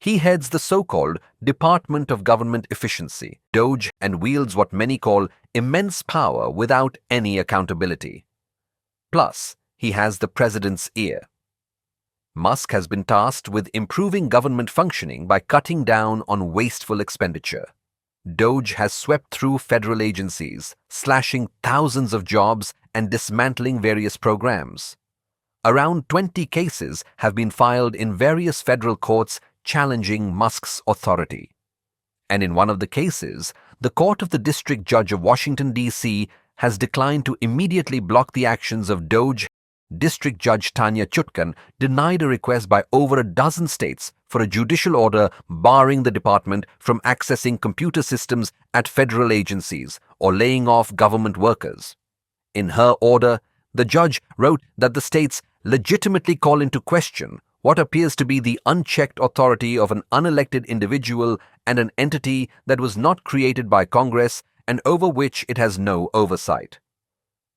He heads the so-called Department of Government Efficiency, DOGE, and wields what many call immense power without any accountability. Plus, he has the president's ear. Musk has been tasked with improving government functioning by cutting down on wasteful expenditure. DOGE has swept through federal agencies, slashing thousands of jobs and dismantling various programs. Around 20 cases have been filed in various federal courts challenging Musk's authority. And in one of the cases, the Court of the District Judge of Washington, D.C. has declined to immediately block the actions of DOGE. District Judge Tanya Chutkan denied a request by over a dozen states for a judicial order barring the department from accessing computer systems at federal agencies or laying off government workers. In her order, the judge wrote that the states legitimately call into question what appears to be the unchecked authority of an unelected individual and an entity that was not created by Congress and over which it has no oversight.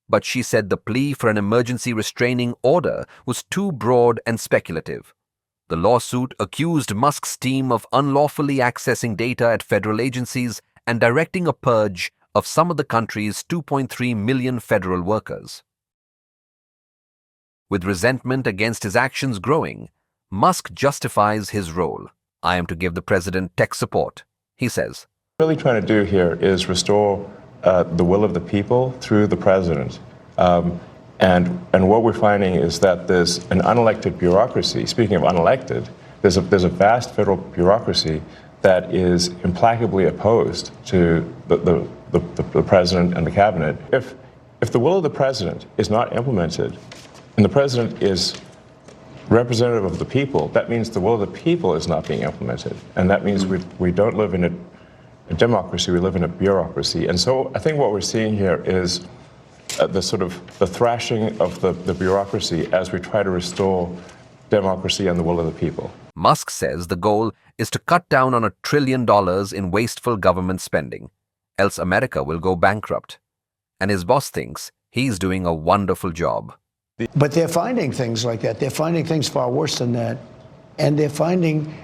But she said the plea for an emergency restraining order was too broad and speculative. The lawsuit accused Musk's team of unlawfully accessing data at federal agencies and directing a purge of some of the country's 2.3 million federal workers. With resentment against his actions growing, Musk justifies his role. "I am to give the president tech support," he says. What we're really trying to do here is restore the will of the people through the president. And what we're finding is that there's an unelected bureaucracy. Speaking of unelected, there's a vast federal bureaucracy that is implacably opposed to the president and the cabinet. If the will of the president is not implemented, and the president is representative of the people, that means the will of the people is not being implemented. And that means we don't live in a democracy, we live in a bureaucracy. And so I think what we're seeing here is the thrashing of the bureaucracy as we try to restore democracy and the will of the people. Musk says the goal is to cut down on $1 trillion in wasteful government spending, else America will go bankrupt. And his boss thinks he's doing a wonderful job. But they're finding things like that. They're finding things far worse than that. And they're finding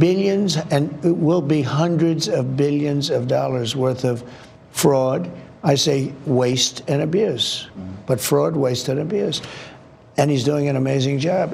billions, and it will be hundreds of billions of dollars worth of fraud. I say waste and abuse, but fraud, waste, and abuse. And he's doing an amazing job.